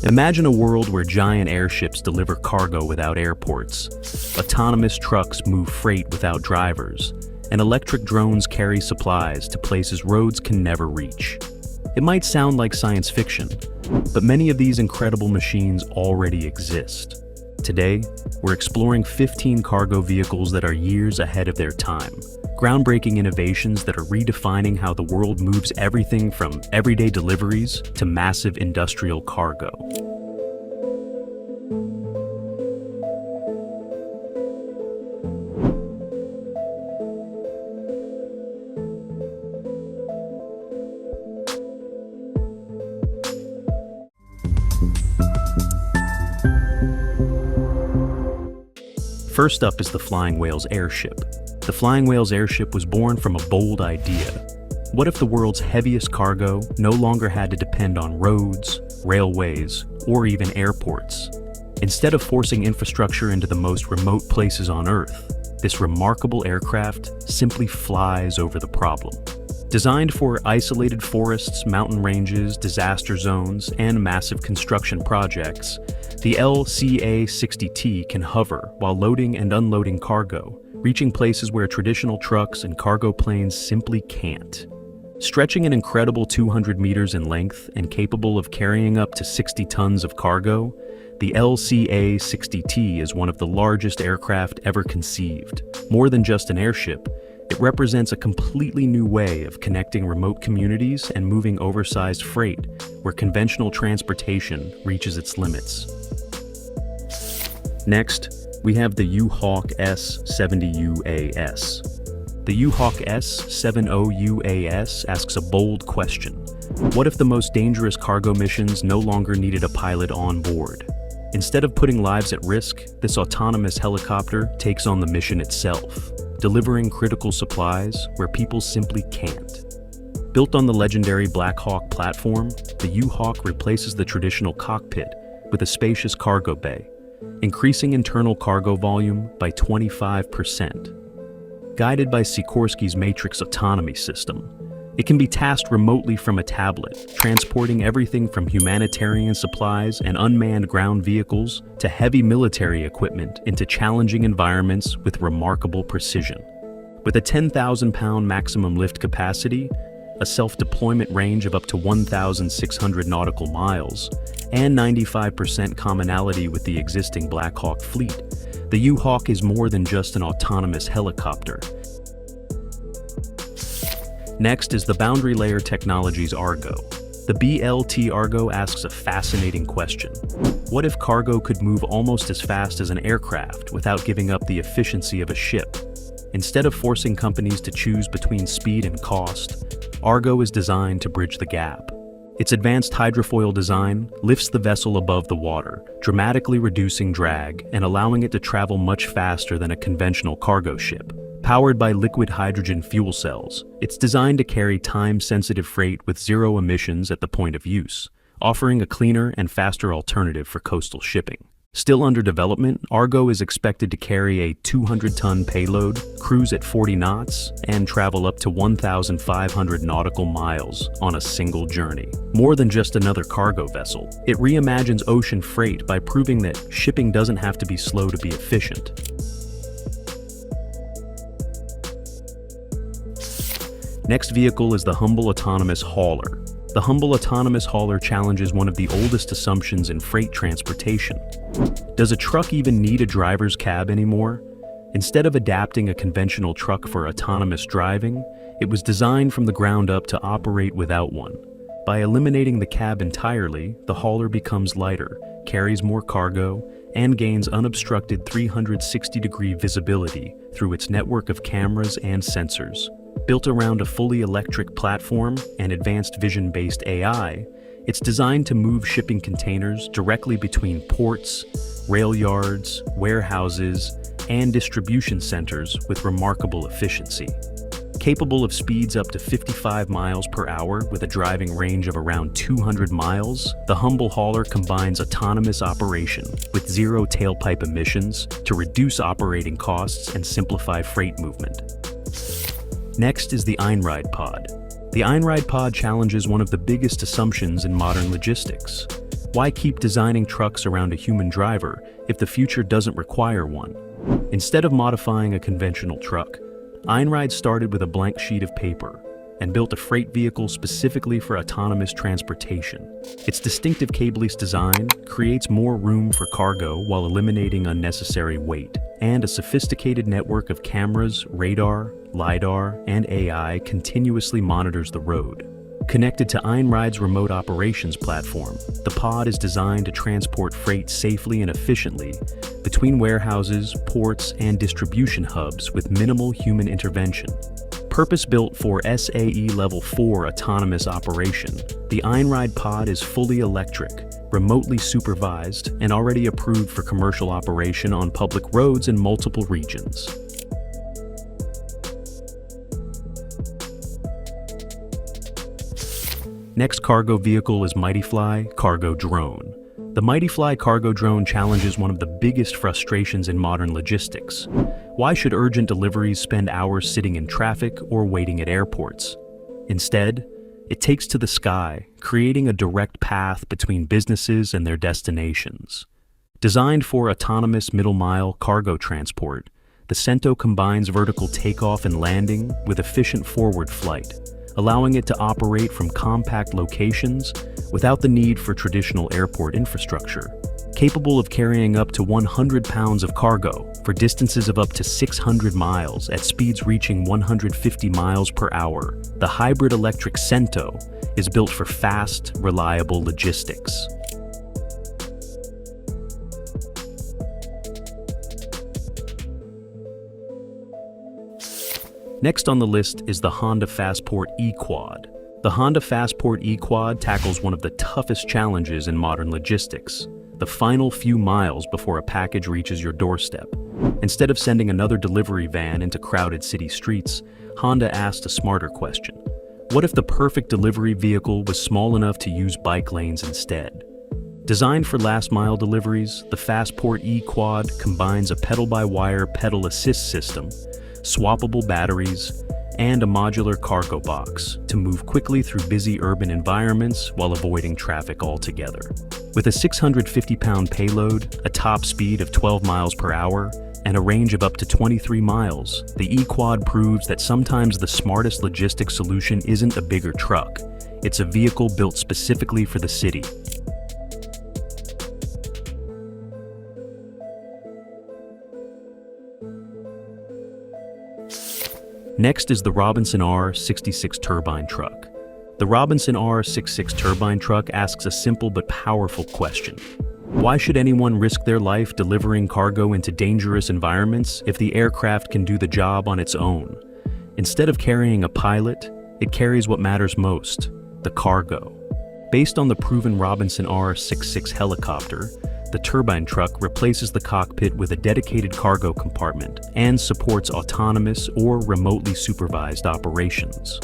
Imagine a world where giant airships deliver cargo without airports, autonomous trucks move freight without drivers, and electric drones carry supplies to places roads can never reach. It might sound like science fiction, but many of these incredible machines already exist. Today, we're exploring 15 cargo vehicles that are years ahead of their time. Groundbreaking innovations that are redefining how the world moves everything from everyday deliveries to massive industrial cargo. First up is the FlyingWhales Airship. The FlyingWhales Airship was born from a bold idea. What if the world's heaviest cargo no longer had to depend on roads, railways, or even airports? Instead of forcing infrastructure into the most remote places on Earth, this remarkable aircraft simply flies over the problem. Designed for isolated forests, mountain ranges, disaster zones, and massive construction projects, the LCA-60T can hover while loading and unloading cargo, reaching places where traditional trucks and cargo planes simply can't. Stretching an incredible 200 meters in length and capable of carrying up to 60 tons of cargo, the LCA-60T is one of the largest aircraft ever conceived. More than just an airship, it represents a completely new way of connecting remote communities and moving oversized freight where conventional transportation reaches its limits. Next, we have the U-Hawk S70UAS. The U-Hawk S70UAS asks a bold question. What if the most dangerous cargo missions no longer needed a pilot on board? Instead of putting lives at risk, this autonomous helicopter takes on the mission itself, delivering critical supplies where people simply can't. Built on the legendary Black Hawk platform, the U-Hawk replaces the traditional cockpit with a spacious cargo bay, increasing internal cargo volume by 25%. Guided by Sikorsky's Matrix autonomy system, it can be tasked remotely from a tablet, transporting everything from humanitarian supplies and unmanned ground vehicles to heavy military equipment into challenging environments with remarkable precision. With a 10,000-pound maximum lift capacity, a self-deployment range of up to 1,600 nautical miles, and 95% commonality with the existing Black Hawk fleet, the U-Hawk is more than just an autonomous helicopter. Next is the Boundary Layer Technologies Argo. The BLT Argo asks a fascinating question. What if cargo could move almost as fast as an aircraft without giving up the efficiency of a ship? Instead of forcing companies to choose between speed and cost, Argo is designed to bridge the gap. Its advanced hydrofoil design lifts the vessel above the water, dramatically reducing drag and allowing it to travel much faster than a conventional cargo ship. Powered by liquid hydrogen fuel cells, it's designed to carry time-sensitive freight with zero emissions at the point of use, offering a cleaner and faster alternative for coastal shipping. Still under development, Argo is expected to carry a 200-ton payload, cruise at 40 knots, and travel up to 1,500 nautical miles on a single journey. More than just another cargo vessel, it reimagines ocean freight by proving that shipping doesn't have to be slow to be efficient. Next vehicle is the Humble Autonomous Hauler. The Humble Autonomous Hauler challenges one of the oldest assumptions in freight transportation. Does a truck even need a driver's cab anymore? Instead of adapting a conventional truck for autonomous driving, it was designed from the ground up to operate without one. By eliminating the cab entirely, the hauler becomes lighter, carries more cargo, and gains unobstructed 360-degree visibility through its network of cameras and sensors. Built around a fully electric platform and advanced vision-based AI, it's designed to move shipping containers directly between ports, rail yards, warehouses, and distribution centers with remarkable efficiency. Capable of speeds up to 55 miles per hour with a driving range of around 200 miles, the Humble Hauler combines autonomous operation with zero tailpipe emissions to reduce operating costs and simplify freight movement. Next is the Einride Pod. The Einride Pod challenges one of the biggest assumptions in modern logistics. Why keep designing trucks around a human driver if the future doesn't require one? Instead of modifying a conventional truck, Einride started with a blank sheet of paper and built a freight vehicle specifically for autonomous transportation. Its distinctive cableless design creates more room for cargo while eliminating unnecessary weight, and a sophisticated network of cameras, radar, LiDAR, and AI continuously monitors the road. Connected to Einride's remote operations platform, the pod is designed to transport freight safely and efficiently between warehouses, ports, and distribution hubs with minimal human intervention. Purpose-built for SAE Level 4 autonomous operation, the Einride Pod is fully electric, remotely supervised, and already approved for commercial operation on public roads in multiple regions. Next cargo vehicle is MightyFly Cargo Drone. The MightyFly Cargo Drone challenges one of the biggest frustrations in modern logistics. Why should urgent deliveries spend hours sitting in traffic or waiting at airports? Instead, it takes to the sky, creating a direct path between businesses and their destinations. Designed for autonomous middle-mile cargo transport, the Cento combines vertical takeoff and landing with efficient forward flight, allowing it to operate from compact locations without the need for traditional airport infrastructure. Capable of carrying up to 100 pounds of cargo for distances of up to 600 miles at speeds reaching 150 miles per hour, the hybrid electric Cento is built for fast, reliable logistics. Next on the list is the Honda Fastport eQuad. The Honda Fastport eQuad tackles one of the toughest challenges in modern logistics: the final few miles before a package reaches your doorstep. Instead of sending another delivery van into crowded city streets, Honda asked a smarter question. What if the perfect delivery vehicle was small enough to use bike lanes instead? Designed for last-mile deliveries, the Fastport eQuad combines a pedal-by-wire pedal assist system, swappable batteries, and a modular cargo box to move quickly through busy urban environments while avoiding traffic altogether. With a 650-pound payload, a top speed of 12 miles per hour, and a range of up to 23 miles, the eQuad proves that sometimes the smartest logistics solution isn't a bigger truck. It's a vehicle built specifically for the city. Next is the Robinson R66 TurbineTruck. The Robinson R66 TurbineTruck asks a simple but powerful question. Why should anyone risk their life delivering cargo into dangerous environments if the aircraft can do the job on its own? Instead of carrying a pilot, it carries what matters most: the cargo. Based on the proven Robinson R66 helicopter, the TurbineTruck replaces the cockpit with a dedicated cargo compartment and supports autonomous or remotely supervised operations.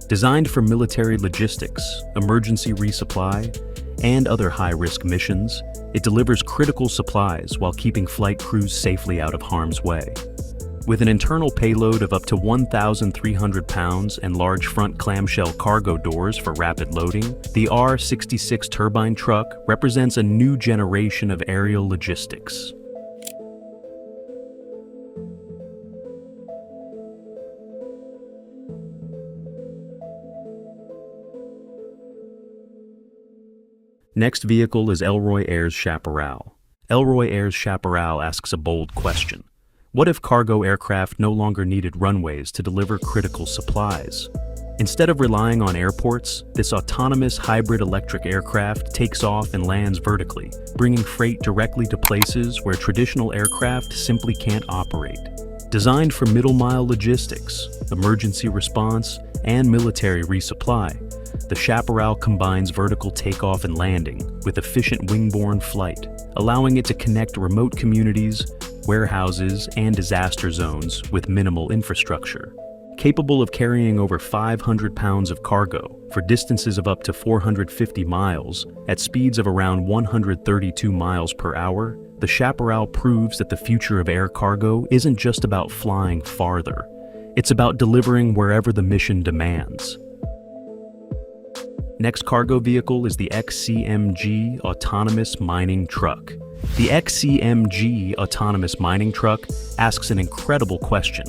Designed for military logistics, emergency resupply, and other high-risk missions, it delivers critical supplies while keeping flight crews safely out of harm's way. With an internal payload of up to 1,300 pounds and large front clamshell cargo doors for rapid loading, the R66 TurbineTruck represents a new generation of aerial logistics. Next vehicle is Elroy Air's Chaparral. Elroy Air's Chaparral asks a bold question. What if cargo aircraft no longer needed runways to deliver critical supplies? Instead of relying on airports, this autonomous hybrid electric aircraft takes off and lands vertically, bringing freight directly to places where traditional aircraft simply can't operate. Designed for middle-mile logistics, emergency response, and military resupply, the Chaparral combines vertical takeoff and landing with efficient wing-borne flight, allowing it to connect remote communities, warehouses, and disaster zones with minimal infrastructure. Capable of carrying over 500 pounds of cargo for distances of up to 450 miles at speeds of around 132 miles per hour, the Chaparral proves that the future of air cargo isn't just about flying farther. It's about delivering wherever the mission demands. Next cargo vehicle is the XCMG autonomous mining truck. The XCMG autonomous mining truck asks an incredible question.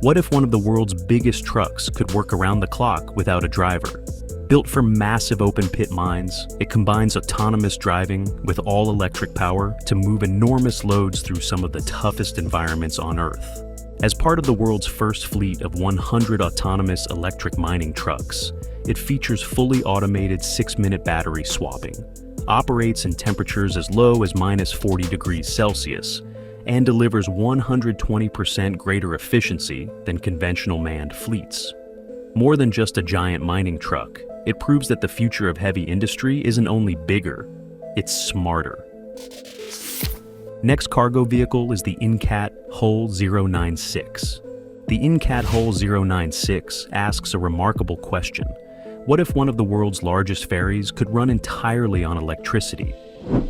What if one of the world's biggest trucks could work around the clock without a driver? Built for massive open pit mines, it combines autonomous driving with all-electric power to move enormous loads through some of the toughest environments on Earth. As part of the world's first fleet of 100 autonomous electric mining trucks, it features fully automated 6-minute battery swapping, operates in temperatures as low as -40 degrees Celsius, and delivers 120% greater efficiency than conventional manned fleets. More than just a giant mining truck, it proves that the future of heavy industry isn't only bigger, it's smarter. Next cargo vehicle is the Incat Hull 096. The Incat Hull 096 asks a remarkable question. What if one of the world's largest ferries could run entirely on electricity?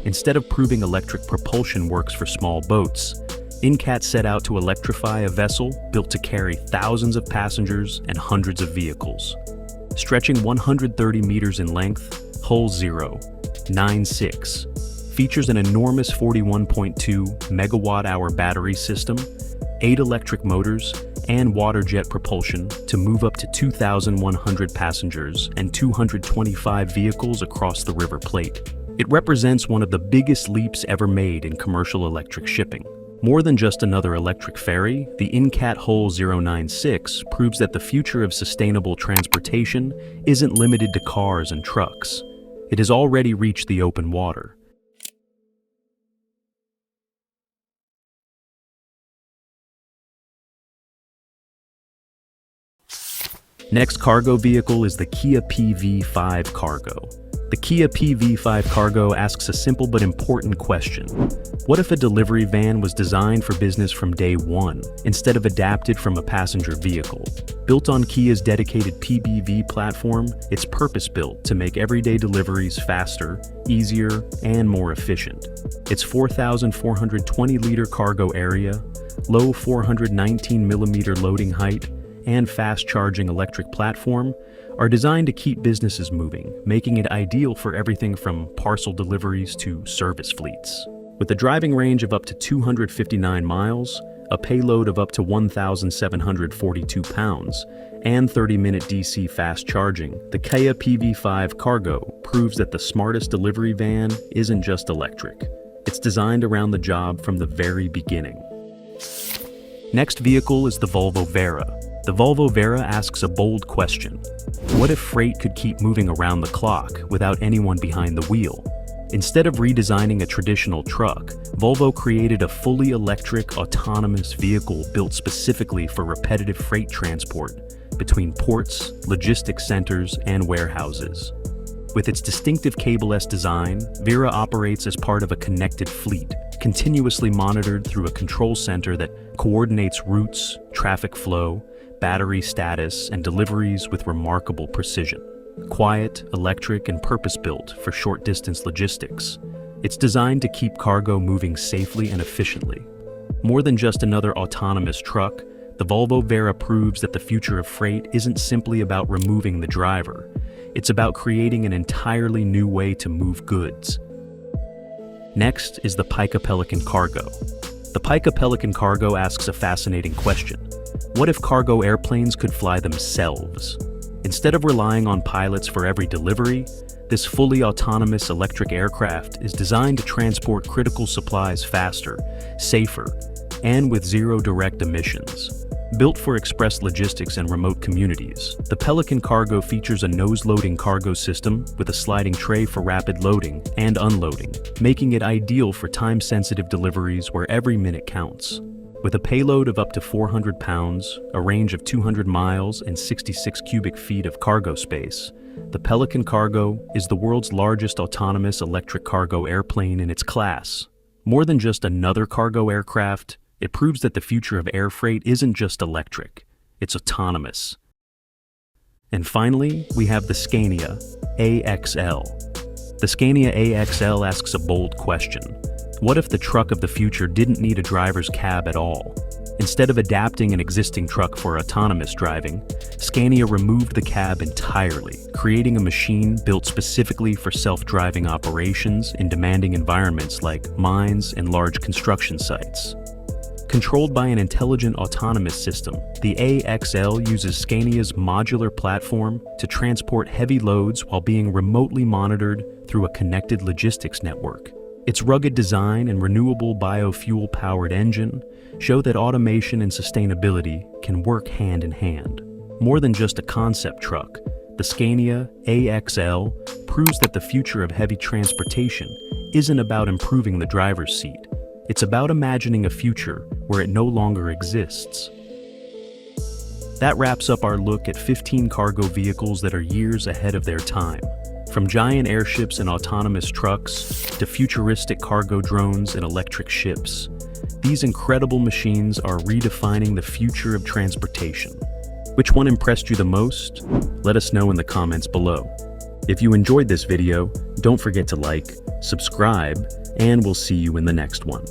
Instead of proving electric propulsion works for small boats, Incat set out to electrify a vessel built to carry thousands of passengers and hundreds of vehicles. Stretching 130 meters in length, Hull 096 features an enormous 41.2 megawatt-hour battery system, 8 electric motors, and water jet propulsion to move up to 2,100 passengers and 225 vehicles across the River Plate. It represents one of the biggest leaps ever made in commercial electric shipping. More than just another electric ferry, the Incat Hull 096 proves that the future of sustainable transportation isn't limited to cars and trucks. It has already reached the open water. Next cargo vehicle is the Kia PV5 Cargo. The Kia PV5 Cargo asks a simple but important question. What if a delivery van was designed for business from day one, instead of adapted from a passenger vehicle? Built on Kia's dedicated PBV platform, it's purpose-built to make everyday deliveries faster, easier, and more efficient. Its 4,420-liter cargo area, low 419mm loading height, and fast-charging electric platform are designed to keep businesses moving, making it ideal for everything from parcel deliveries to service fleets. With a driving range of up to 259 miles, a payload of up to 1,742 pounds, and 30-minute DC fast charging, the Kia PV5 Cargo proves that the smartest delivery van isn't just electric. It's designed around the job from the very beginning. Next vehicle is the Volvo Vera. The Volvo Vera asks a bold question. What if freight could keep moving around the clock without anyone behind the wheel? Instead of redesigning a traditional truck, Volvo created a fully electric, autonomous vehicle built specifically for repetitive freight transport between ports, logistics centers, and warehouses. With its distinctive cable-less design, Vera operates as part of a connected fleet, continuously monitored through a control center that coordinates routes, traffic flow, battery status, and deliveries with remarkable precision. Quiet, electric, and purpose-built for short-distance logistics, it's designed to keep cargo moving safely and efficiently. More than just another autonomous truck, the Volvo Vera proves that the future of freight isn't simply about removing the driver. It's about creating an entirely new way to move goods. Next is the Pyka Pelican Cargo. The Pyka Pelican Cargo asks a fascinating question. What if cargo airplanes could fly themselves? Instead of relying on pilots for every delivery, this fully autonomous electric aircraft is designed to transport critical supplies faster, safer, and with zero direct emissions. Built for express logistics and remote communities, the Pelican Cargo features a nose-loading cargo system with a sliding tray for rapid loading and unloading, making it ideal for time-sensitive deliveries where every minute counts. With a payload of up to 400 pounds, a range of 200 miles, and 66 cubic feet of cargo space, the Pelican Cargo is the world's largest autonomous electric cargo airplane in its class. More than just another cargo aircraft, it proves that the future of air freight isn't just electric, it's autonomous. And finally, we have the Scania AXL. The Scania AXL asks a bold question. What if the truck of the future didn't need a driver's cab at all? Instead of adapting an existing truck for autonomous driving, Scania removed the cab entirely, creating a machine built specifically for self-driving operations in demanding environments like mines and large construction sites. Controlled by an intelligent autonomous system, the AXL uses Scania's modular platform to transport heavy loads while being remotely monitored through a connected logistics network. Its rugged design and renewable biofuel-powered engine show that automation and sustainability can work hand in hand. More than just a concept truck, the Scania AXL proves that the future of heavy transportation isn't about improving the driver's seat. It's about imagining a future where it no longer exists. That wraps up our look at 15 cargo vehicles that are years ahead of their time. From giant airships and autonomous trucks to futuristic cargo drones and electric ships, these incredible machines are redefining the future of transportation. Which one impressed you the most? Let us know in the comments below. If you enjoyed this video, don't forget to like, subscribe, and we'll see you in the next one.